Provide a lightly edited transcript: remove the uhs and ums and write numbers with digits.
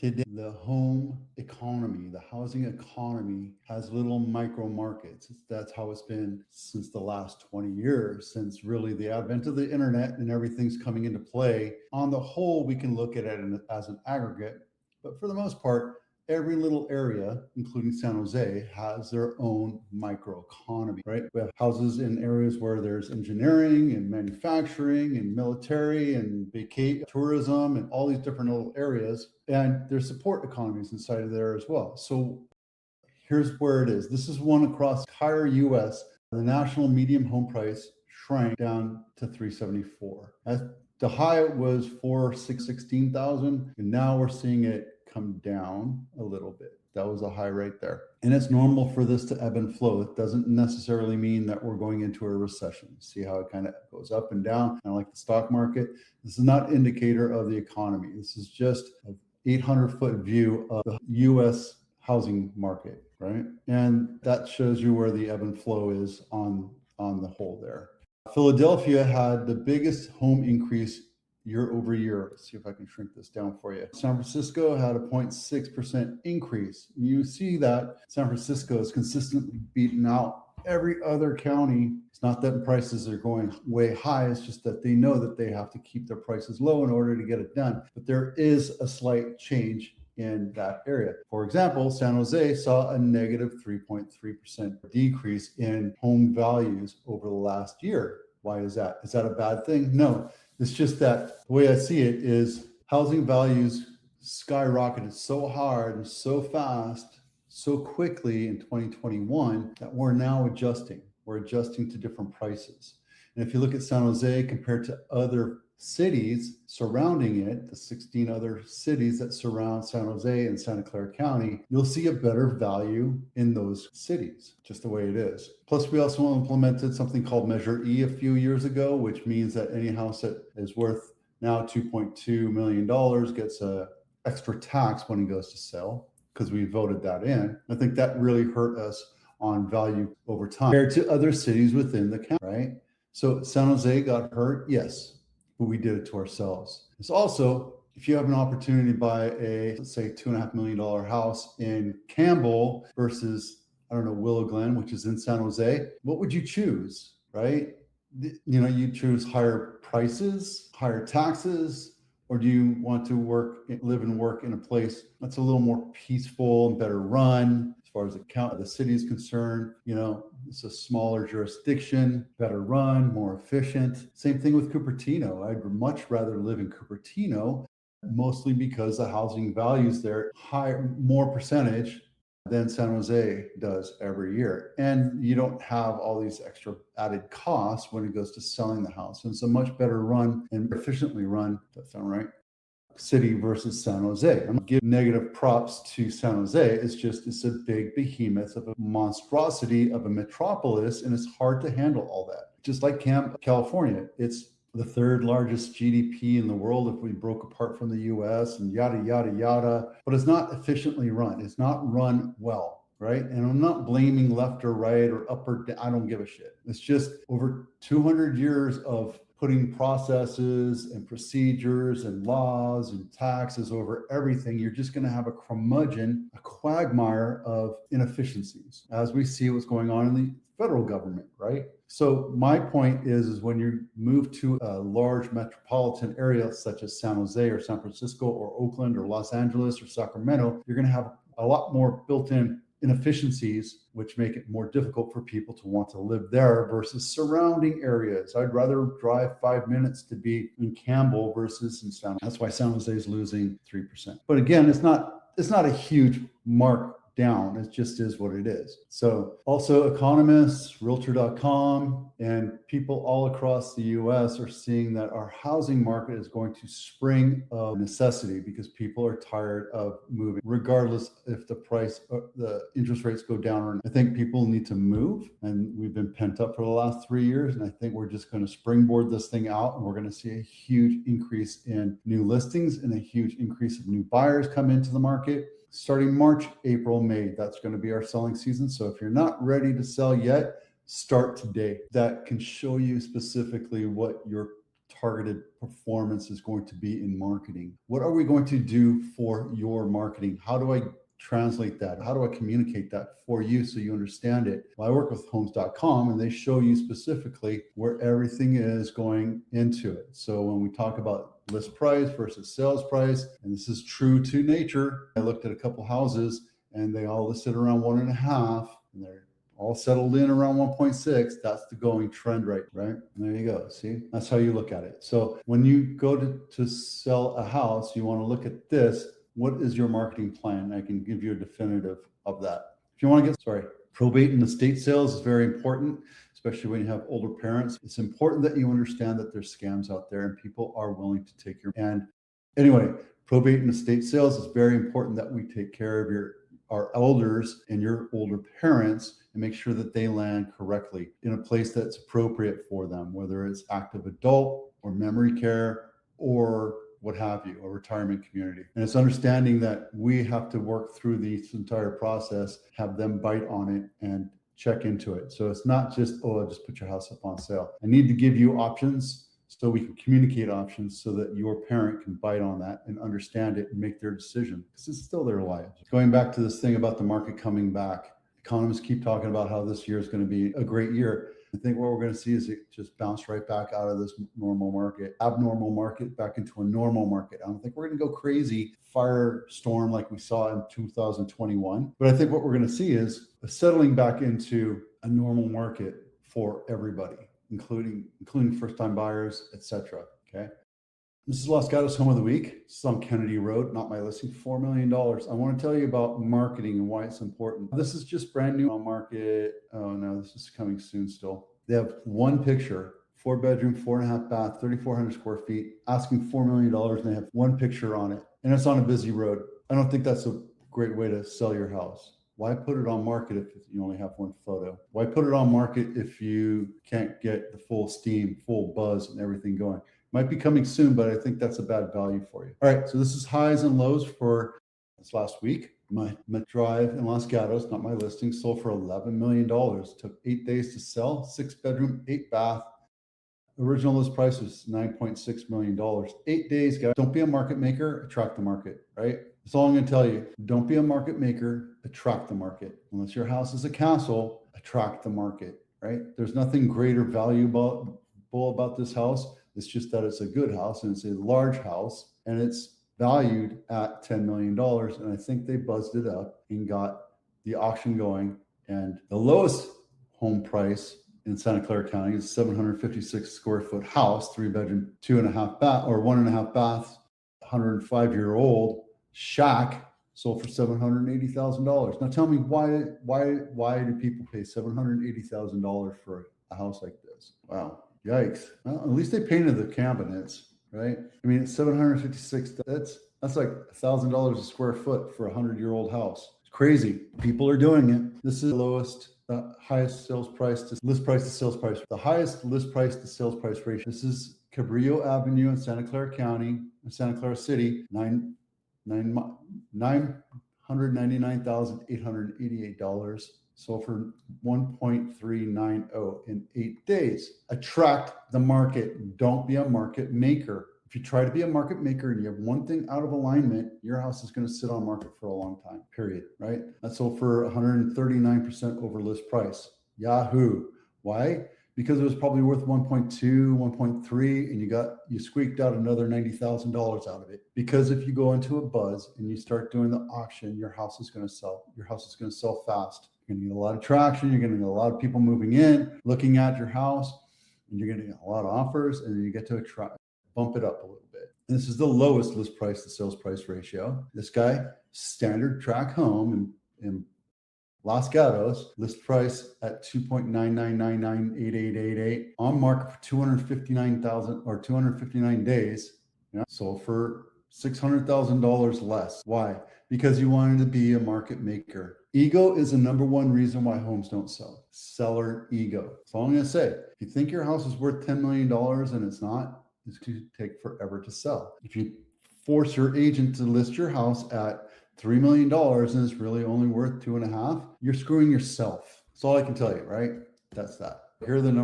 today, the home economy, the housing economy has little micro markets. That's how it's been since the last 20 years, since really the advent of the internet and everything's coming into play. On the whole, we can look at it as an aggregate, but for the most part, every little area, including San Jose, has their own microeconomy, right? We have houses in areas where there's engineering and manufacturing and military and vacation tourism and all these different little areas. And there's support economies inside of there as well. So here's where it is. This is one across the entire US. The national median home price shrank down to 374. The high was 416,000, and now we're seeing it come down a little bit. That was a high right there. And it's normal for this to ebb and flow. It doesn't necessarily mean that we're going into a recession. See how it kind of goes up and down, kind of like the stock market. This is not an indicator of the economy. This is just an 800-foot view of the US housing market, right? And that shows you where the ebb and flow is on the whole there. Philadelphia had the biggest home increase year over year. Let's see if I can shrink this down for you. San Francisco had a 0.6% increase. You see that San Francisco is consistently beaten out every other county. It's not that prices are going way high. It's just that they know that they have to keep their prices low in order to get it done. But there is a slight change in that area. For example, San Jose saw a negative 3.3% decrease in home values over the last year. Why is that? Is that a bad thing? No. It's just that the way I see it is housing values skyrocketed so hard and so fast, so quickly in 2021 that we're now adjusting. We're adjusting to different prices. And if you look at San Jose compared to other cities surrounding it, the 16 other cities that surround San Jose and Santa Clara County, you'll see a better value in those cities, just the way it is. Plus, we also implemented something called Measure E a few years ago, which means that any house that is worth now $2.2 million gets an extra tax when it goes to sell, because we voted that in. I think that really hurt us on value over time compared to other cities within the county, right? So San Jose got hurt, yes, but we did it to ourselves. It's also, if you have an opportunity to buy a, let's say, $2.5 million house in Campbell versus, I don't know, Willow Glen, which is in San Jose, what would you choose, right? You know, you choose higher prices, higher taxes, or do you want to live and work in a place that's a little more peaceful and better run? As far as the city is concerned, you know, it's a smaller jurisdiction, better run, more efficient. Same thing with Cupertino. I'd much rather live in Cupertino, mostly because the housing values there higher, more percentage than San Jose does every year. And you don't have all these extra added costs when it goes to selling the house. And it's a much better run and efficiently run, does that sound right? City versus San Jose. I'm giving negative props to San Jose. It's a big behemoth of a monstrosity of a metropolis, and it's hard to handle all that. Just like California, it's the third largest GDP in the world if we broke apart from the US and yada, yada, yada, but it's not efficiently run. It's not run well, right? And I'm not blaming left or right or up or down. I don't give a shit. It's just over 200 years of putting processes and procedures and laws and taxes over everything. You're just going to have a curmudgeon, a quagmire of inefficiencies, as we see what's going on in the federal government, right? So my point is when you move to a large metropolitan area such as San Jose or San Francisco or Oakland or Los Angeles or Sacramento, you're going to have a lot more built-in inefficiencies, which make it more difficult for people to want to live there versus surrounding areas. I'd rather drive 5 minutes to be in Campbell versus in San Jose. That's why San Jose is losing 3%. But again, it's not a huge mark down. It just is what it is. So also economists, realtor.com, and people all across the US are seeing that our housing market is going to spring of necessity because people are tired of moving, regardless if the interest rates go down or not. I think people need to move, and we've been pent up for the last 3 years. And I think we're just going to springboard this thing out, and we're going to see a huge increase in new listings and a huge increase of new buyers come into the market. Starting March, April, May, that's going to be our selling season. So if you're not ready to sell yet, start today. That can show you specifically what your targeted performance is going to be in marketing. What are we going to do for your marketing? How do I translate that? How do I communicate that for you so you understand it? Well, I work with homes.com and they show you specifically where everything is going into it. So when we talk about list price versus sales price, and this is true to nature, I looked at a couple houses and they all listed around 1.5, and they're all settled in around 1.6. That's the going trend rate, right? And there you go. See, that's how you look at it. So when you go to sell a house, you want to look at this. What is your marketing plan? I can give you a definitive of that. If you want to get, probate and estate sales is very important, especially when you have older parents. It's important that you understand that there's scams out there and people are willing to take your, and anyway, probate and estate sales is very important that we take care of our elders and your older parents and make sure that they land correctly in a place that's appropriate for them, whether it's active adult or memory care or what have you, a retirement community. And it's understanding that we have to work through this entire process, have them bite on it and check into it. So it's not just, oh, just put your house up on sale. I need to give you options so we can communicate options so that your parent can bite on that and understand it and make their decision, because it's still their lives. Going back to this thing about the market coming back, economists keep talking about how this year is going to be a great year. I think what we're going to see is it just bounce right back out of this abnormal market, back into a normal market. I don't think we're going to go crazy firestorm like we saw in 2021. But I think what we're going to see is a settling back into a normal market for everybody, including first-time buyers, etc. Okay. This is Los Gatos Home of the Week. This is on Kennedy Road, not my listing, $4 million. I want to tell you about marketing and why it's important. This is just brand new on market. Oh no, this is coming soon still. They have one picture, 4-bedroom, 4.5 bath, 3,400 square feet, asking $4 million, and they have one picture on it. And it's on a busy road. I don't think that's a great way to sell your house. Why put it on market if you only have one photo? Why put it on market if you can't get the full steam, full buzz and everything going? Might be coming soon, but I think that's a bad value for you. All right, so this is highs and lows for this last week. My drive in Los Gatos, not my listing, sold for $11 million. Took 8 days to sell, 6-bedroom, 8-bath. Original list price was $9.6 million. 8 days, guys. Don't be a market maker, attract the market, right? That's all I'm going to tell you. Don't be a market maker, attract the market. Unless your house is a castle, attract the market, right? There's nothing great or valuable about this house. It's just that it's a good house and it's a large house and it's valued at $10 million. And I think they buzzed it up and got the auction going. And the lowest home price in Santa Clara County is 756 square foot house, 3-bedroom, 2.5 bath or 1.5 bath, 105-year-old shack sold for $780,000. Now tell me why do people pay $780,000 for a house like this? Wow. Yikes. Well, at least they painted the cabinets, right? I mean, it's 756. That's like $1,000 a square foot for a 100-year-old house. It's crazy. People are doing it. This is the lowest, highest sales price to list price to sales price. The highest list price to sales price ratio. This is Cabrillo Avenue in Santa Clara County, in Santa Clara City, $999,888. Sold for 1.390 in 8 days. Attract the market. Don't be a market maker. If you try to be a market maker and you have one thing out of alignment, your house is going to sit on market for a long time, period, right? That sold for 139% over list price. Yahoo. Why? Because it was probably worth 1.2, 1.3, and you squeaked out another $90,000 out of it. Because if you go into a buzz and you start doing the auction, your house is going to sell. Your house is going to sell fast. You're going to get a lot of traction. You're going to get a lot of people moving in, looking at your house, and you're going to get a lot of offers, and then you get to bump it up a little bit. And this is the lowest list price to sales price ratio. This guy, standard track home in Los Gatos, list price at 2.99998888, on market for 259,000 or 259 days. Sold for $600,000 less. Why? Because you wanted to be a market maker. Ego is the number one reason why homes don't sell. Seller ego. That's all I'm going to say. If you think your house is worth $10 million and it's not, it's going to take forever to sell. If you force your agent to list your house at $3 million and it's really only worth 2.5, you're screwing yourself. That's all I can tell you, right? That's that. Here are the numbers.